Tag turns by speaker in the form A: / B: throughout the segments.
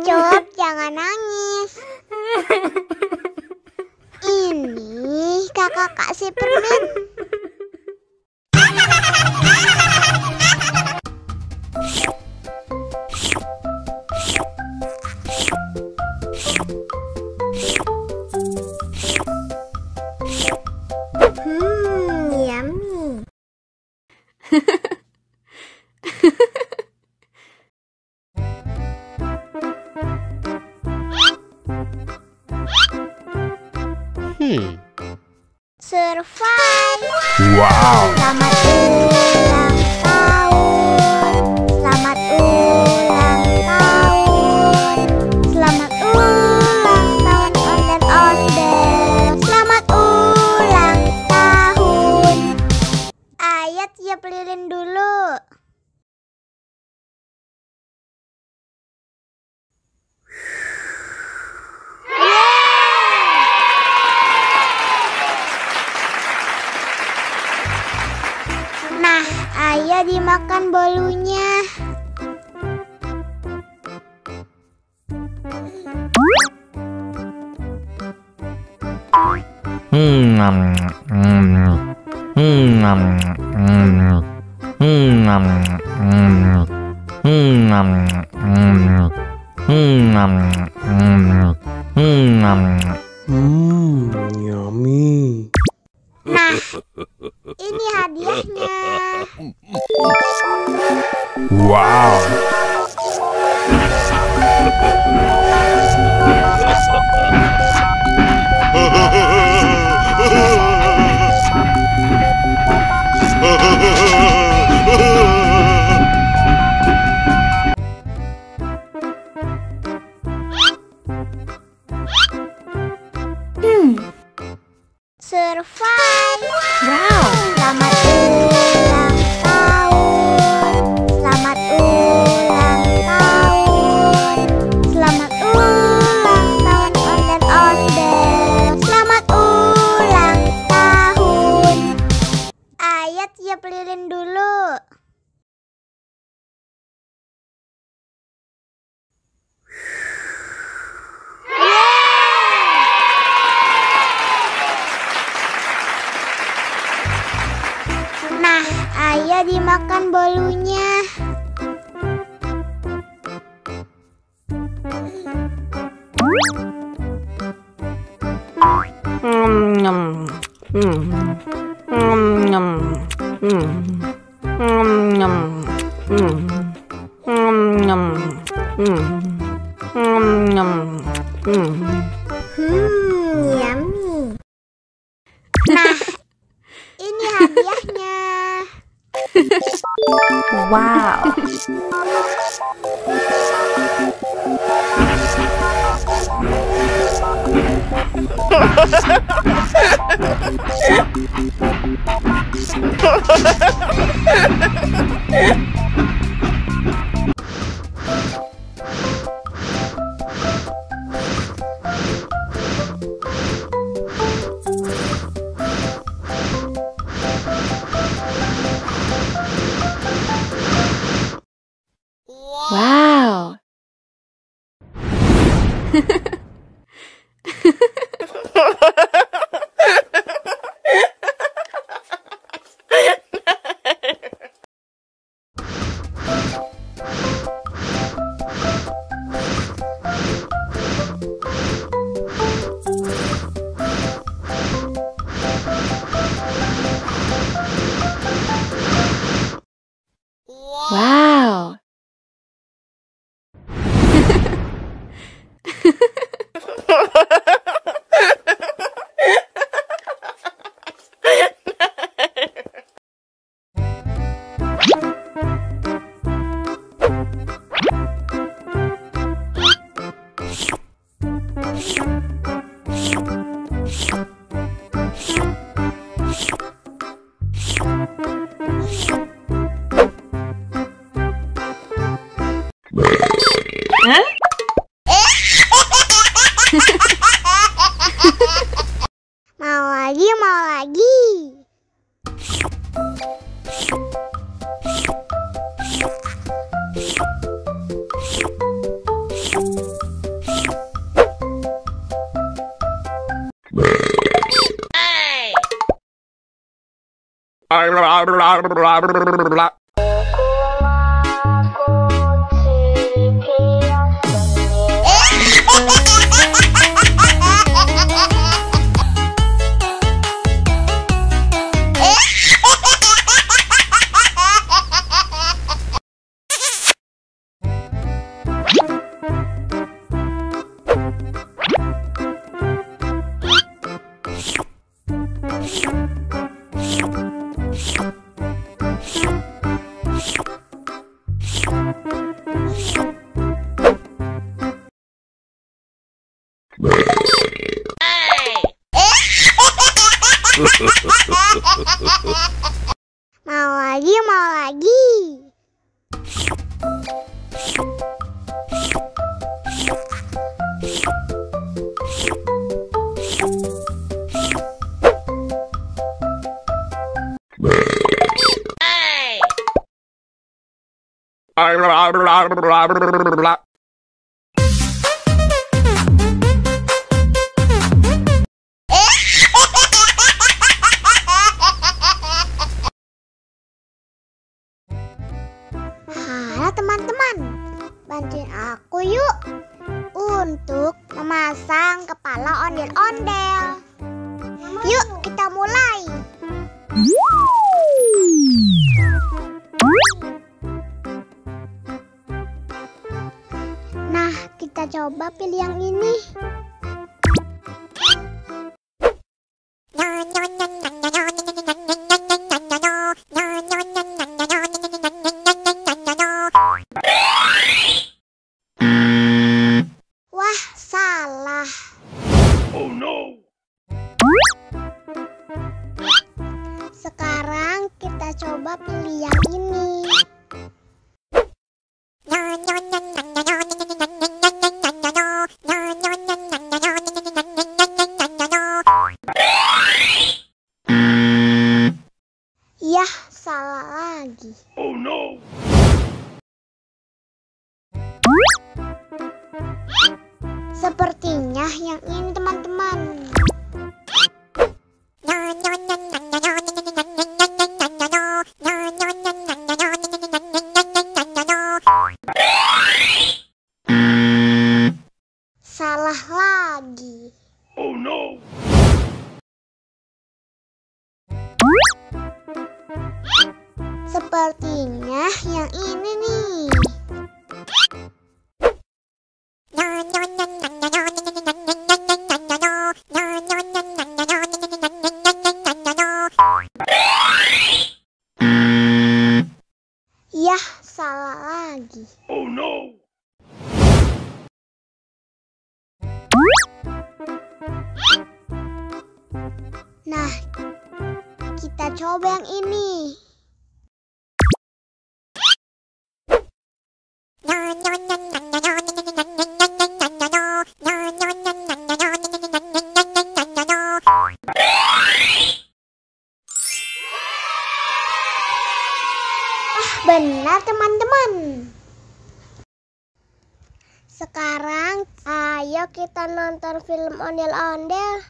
A: Ucup, jangan nangis. Ini kakak kasih permen. Yummy. Survive.
B: Wow.
A: Selamat ulang tahun. Selamat ulang tahun. Selamat ulang tahun Onder-Onder. Selamat ulang tahun. Ayat tiup lilin dulu. Nah, ayo dimakan bolunya.
B: Yummy.
A: Nah, ini hadiahnya.
B: Wow.
A: Survive. Wow. Selamat ulang tahun. Selamat ulang tahun. Selamat ulang tahun Onder-Onder. Selamat ulang tahun. Ayat tiup lilin dulu. Nah, ayo dimakan bolunya. Yummy. Nah, ini hadiahnya.
C: Wow. Wow.
A: Mau lagi, mau lagi. Halo teman-teman, bantuin aku yuk untuk memasang kepala ondel-ondel. Yuk kita mulai. Nah, kita coba pilih yang ini. Wah, salah.
B: Oh no.
A: Sekarang kita coba pilih yang ini. Yah, salah lagi.
B: Oh no.
A: Sepertinya yang ini teman-teman. Salah lagi.
B: Oh no.
A: Sepertinya yang ini nih. Yah, salah lagi.
B: Oh no.
A: Nah, kita coba yang ini. Benar teman-teman. Sekarang ayo kita nonton film ondel-ondel.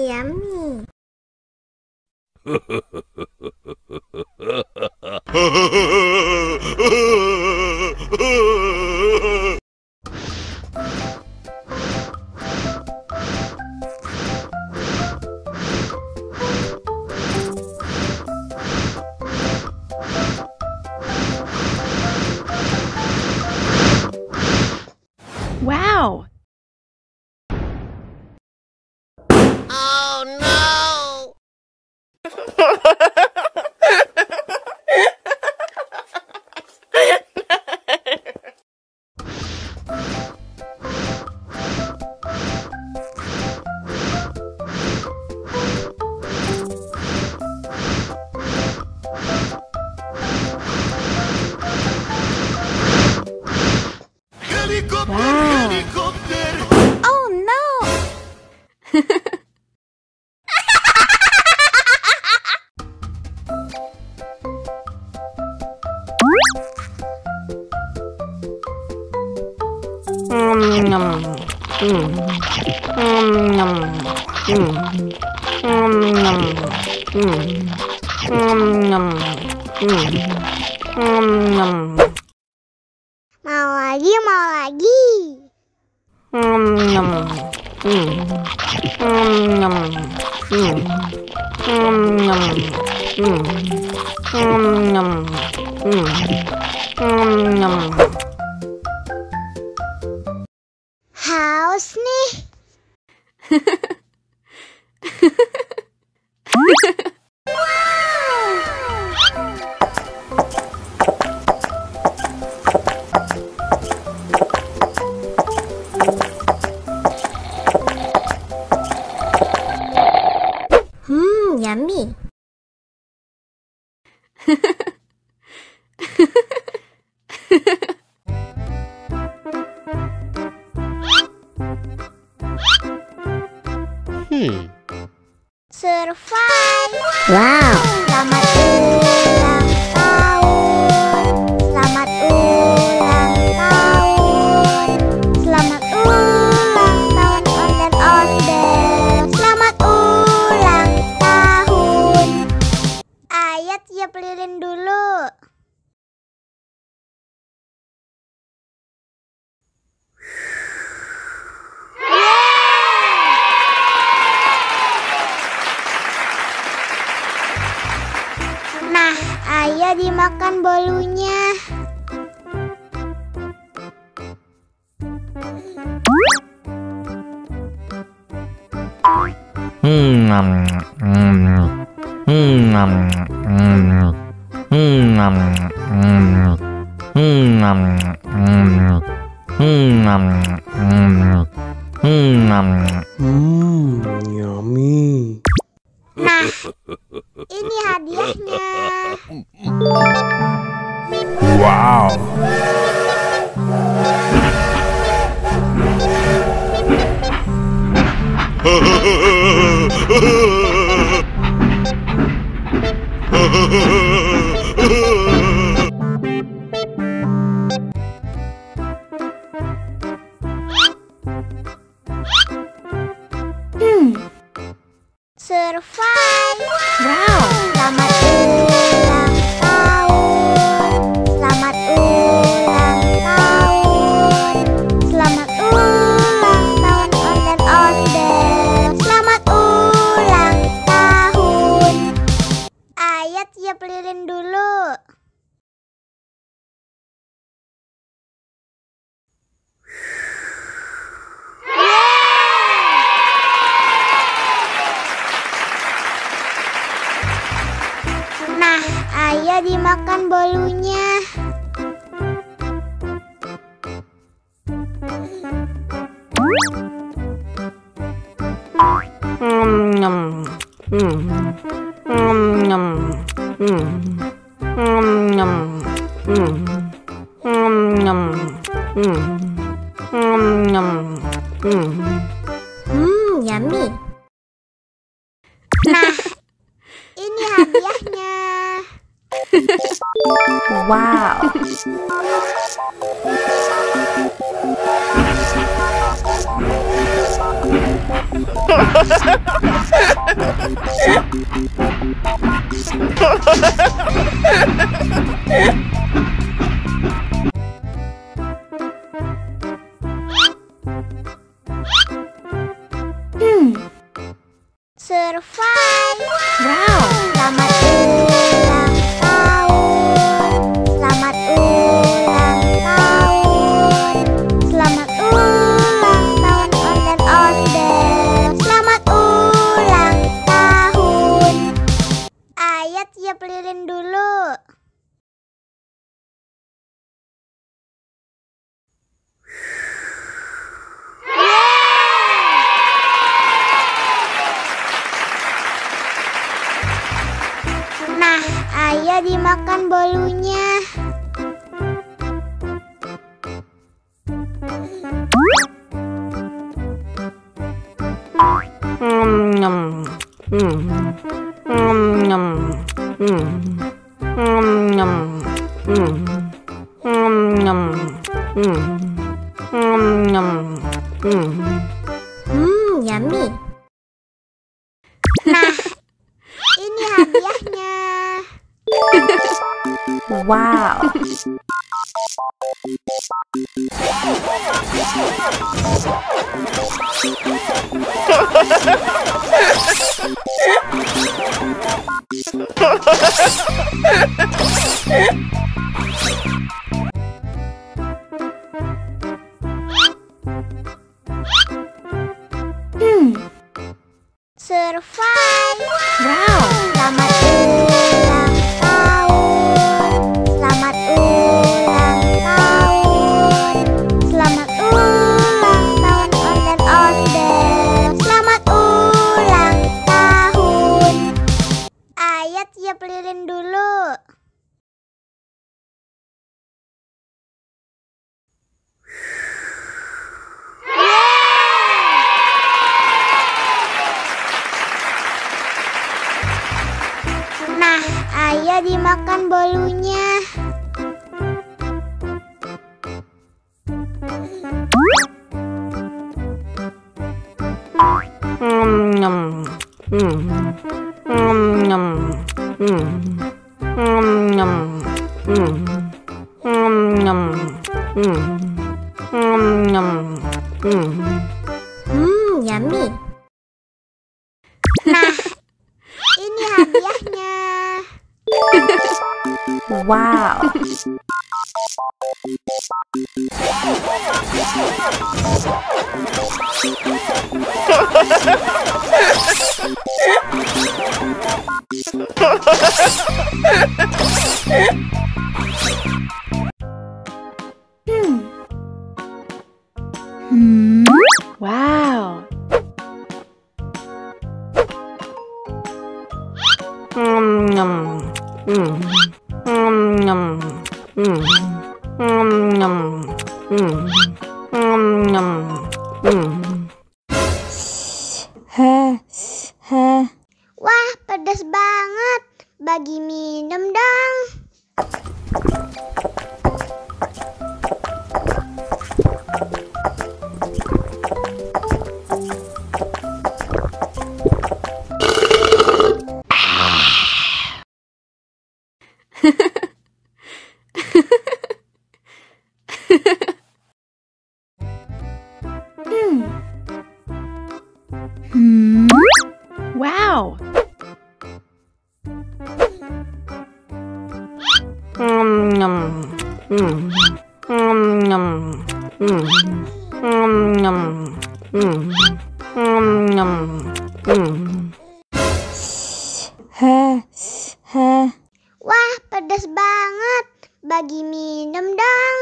A: Yummy.
C: Wow!
D: Oh no!
C: Oh no!
A: Mau lagi, mau lagi. Haus nih.
C: Yummy.
A: Survive.
C: Wow.
A: Selamat ulang tahun. Selamat ulang tahun. Selamat ulang tahun ondel-ondel. Selamat ulang tahun. Ayat tiup lilin dulu. Nah, ayo dimakan bolunya.
E: Yummy.
A: Nah, ini hadiahnya.
B: Wow.
A: Survive.
C: Wow.
A: Selamat ulang tahun. Selamat ulang tahun. Selamat ulang tahun ondel-ondel. Selamat ulang tahun. Ayat tiup lilin dulu. Nah, ayo dimakan bolunya.
C: Yummy.
A: Nah, ini hadiahnya.
C: Wow.
A: Survive.
C: Wow.
A: Selamat ulang tahun. Selamat ulang tahun. Selamat ulang tahun ondel-ondel. Selamat ulang tahun. Ayat tiup lilin dulu. Nah, ayo dimakan bolunya.
C: Yummy.
A: Nah, ini hadiahnya.
C: Wow.
A: Survive.
C: Wow.
A: Selamat ulang tahun. Selamat ulang tahun. Selamat ulang tahun onde-onde. Selamat ulang tahun. Ayat tiup lilin dulu. Nah, ayo dimakan bolunya.
C: Yummy.
A: Nah, ini hadiahnya.
C: Wow. Wow.
A: Wah, pedas banget. Bagi minum dong.
C: Wow.
A: Wah, pedas banget. Bagi minum dong.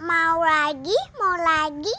A: Mau lagi, mau lagi.